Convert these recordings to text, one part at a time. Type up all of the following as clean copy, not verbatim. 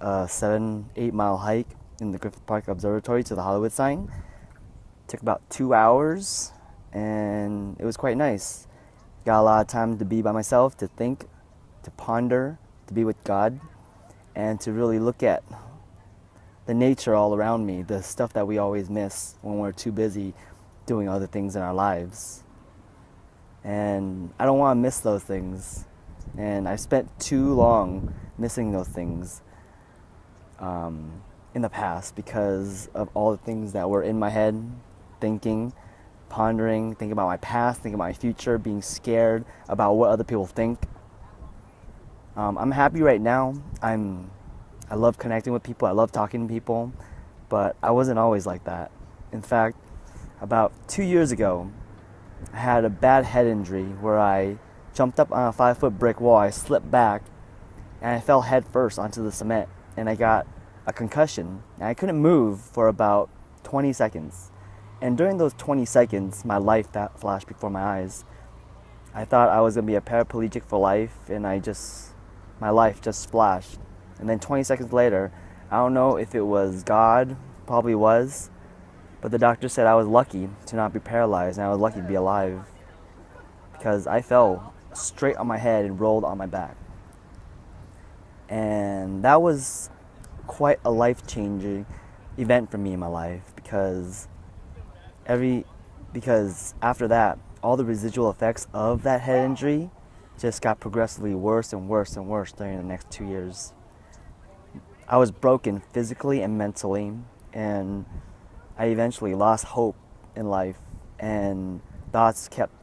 a 7-8 mile hike in the Griffith Park Observatory to the Hollywood sign. Took about 2 hours, and it was quite nice. Got a lot of time to be by myself, to think, to ponder, to be with God, and to really look at the nature all around me, the stuff that we always miss when we're too busy doing other things in our lives. And I don't want to miss those things. And I spent too long missing those things in the past because of all the things that were in my head, thinking, pondering, thinking about my past, thinking about my future, being scared about what other people think. I'm happy right now. I love connecting with people. I love talking to people, but I wasn't always like that. In fact, about 2 years ago, I had a bad head injury where I jumped up on a 5-foot brick wall. I slipped back and I fell head first onto the cement, and I got a concussion. And I couldn't move for about 20 seconds. And during those 20 seconds, my life flashed before my eyes. I thought I was going to be a paraplegic for life, and my life just flashed. And then 20 seconds later, I don't know if it was God, probably was, but the doctor said I was lucky to not be paralyzed, and I was lucky to be alive because I fell straight on my head and rolled on my back. And that was quite a life-changing event for me in my life because after that, all the residual effects of that head injury just got progressively worse and worse and worse during the next 2 years. I was broken physically and mentally, and I eventually lost hope in life, and thoughts kept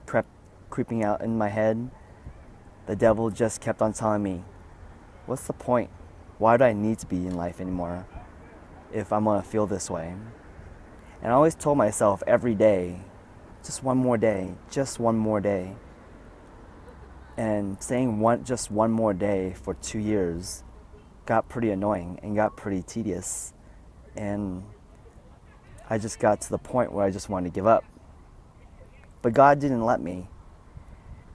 creeping out in my head. The devil just kept on telling me, what's the point? Why do I need to be in life anymore if I'm going to feel this way? And I always told myself every day, just one more day, just one more day. And saying just one more day for 2 years got pretty annoying and got pretty tedious. And I just got to the point where I just wanted to give up. But God didn't let me.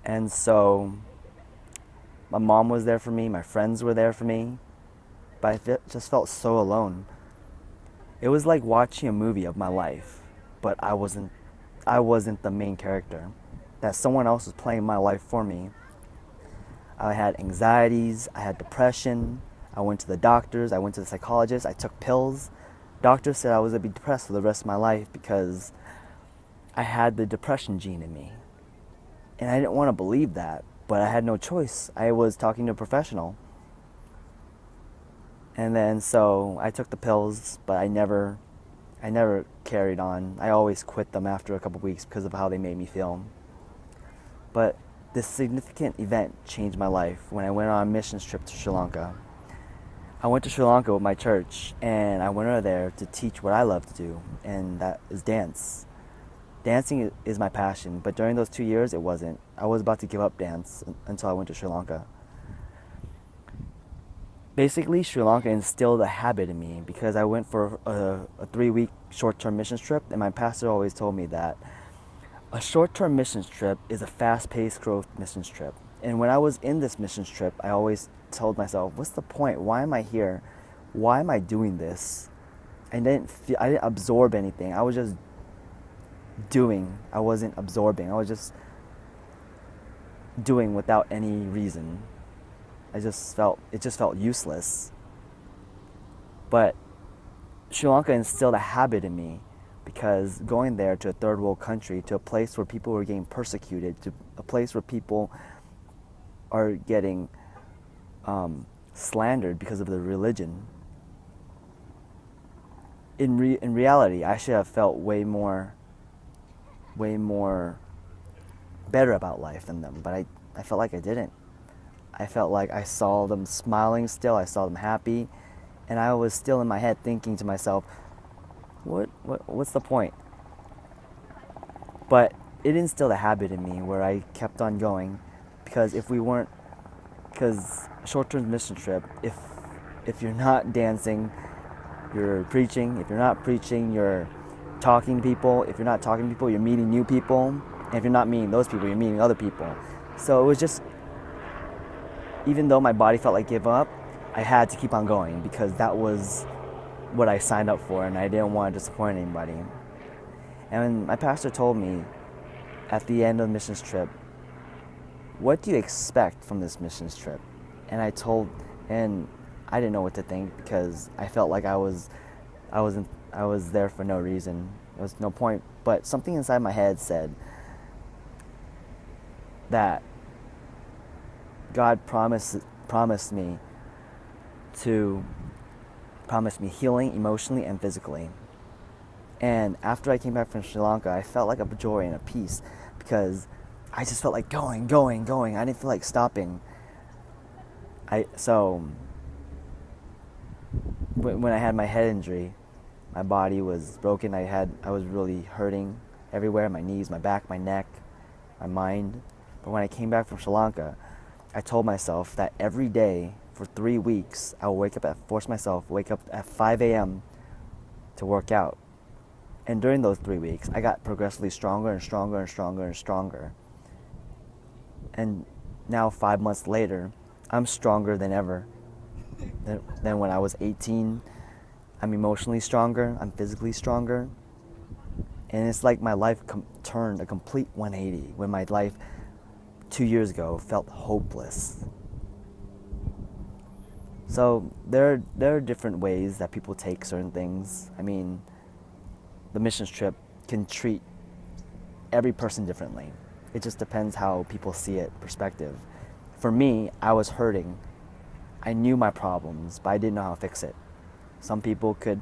And so my mom was there for me, my friends were there for me, but I just felt so alone. It was like watching a movie of my life, but I wasn't the main character. That someone else was playing my life for me. I had anxieties, I had depression, I went to the doctors, I went to the psychologist, I took pills. Doctors said I was going to be depressed for the rest of my life because I had the depression gene in me. And I didn't want to believe that, but I had no choice. I was talking to a professional. And then so I took the pills, but I never carried on. I always quit them after a couple weeks because of how they made me feel. But this significant event changed my life when I went on a missions trip to Sri Lanka. I went to Sri Lanka with my church, and I went over there to teach what I love to do, and that is dance. Dancing is my passion, but during those 2 years, it wasn't. I was about to give up dance until I went to Sri Lanka. Basically, Sri Lanka instilled a habit in me because I went for a 3-week short-term missions trip, and my pastor always told me that a short-term missions trip is a fast-paced growth missions trip. And when I was in this missions trip, I always told myself, what's the point? Why am I here? Why am I doing this? I didn't absorb anything. I was just doing. I wasn't absorbing. I was just doing without any reason. It just felt useless. But Sri Lanka instilled a habit in me because going there to a third world country, to a place where people were getting persecuted, to a place where people are getting slandered because of their religion. In reality, I should have felt way more better about life than them, but I felt like I didn't. I felt like I saw them smiling still, I saw them happy, and I was still in my head thinking to myself, what's the point? But it instilled a habit in me where I kept on going, because short-term mission trip, if you're not dancing, you're preaching. If you're not preaching, you're talking to people. If you're not talking to people, you're meeting new people. And if you're not meeting those people, you're meeting other people. So it was just, even though my body felt like giving up, I had to keep on going because that was what I signed up for, and I didn't want to disappoint anybody. And my pastor told me at the end of the missions trip, "What do you expect from this missions trip?" And and I didn't know what to think because I felt like I was there for no reason. There was no point. But something inside my head said that God promised me to promised me healing emotionally and physically. And after I came back from Sri Lanka, I felt like a joy and a peace because I just felt like going, going, going. I didn't feel like stopping. So when I had my head injury, my body was broken. I was really hurting everywhere, my knees, my back, my neck, my mind. But when I came back from Sri Lanka, I told myself that every day for 3 weeks, I would force myself wake up at 5 a.m. to work out. And during those 3 weeks, I got progressively stronger and stronger and stronger and stronger. And now 5 months later, I'm stronger than ever. Than when I was 18. I'm emotionally stronger. I'm physically stronger. And it's like my life turned a complete 180 when my life 2 years ago felt hopeless. So there are different ways that people take certain things. I mean, the missions trip can treat every person differently. It just depends how people see it, perspective. For me, I was hurting. I knew my problems, but I didn't know how to fix it. Some people could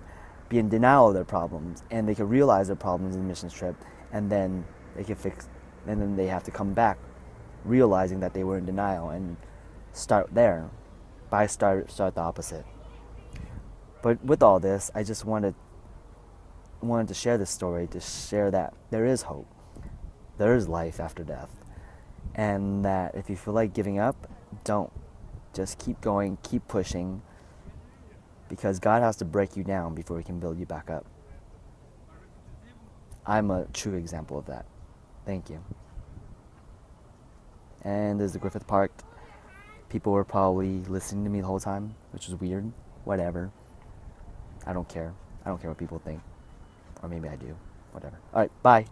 be in denial of their problems, and they could realize their problems in the missions trip, and then they have to come back, realizing that they were in denial, and start there. But I start the opposite. But with all this, I just wanted to share this story, to share that there is hope, there is life after death, and that if you feel like giving up, don't. Just keep going, keep pushing, because God has to break you down before He can build you back up. I'm a true example of that. Thank you. And there's the Griffith Park. People were probably listening to me the whole time, which is weird. Whatever. I don't care. I don't care what people think. Or maybe I do. Whatever. Alright, bye.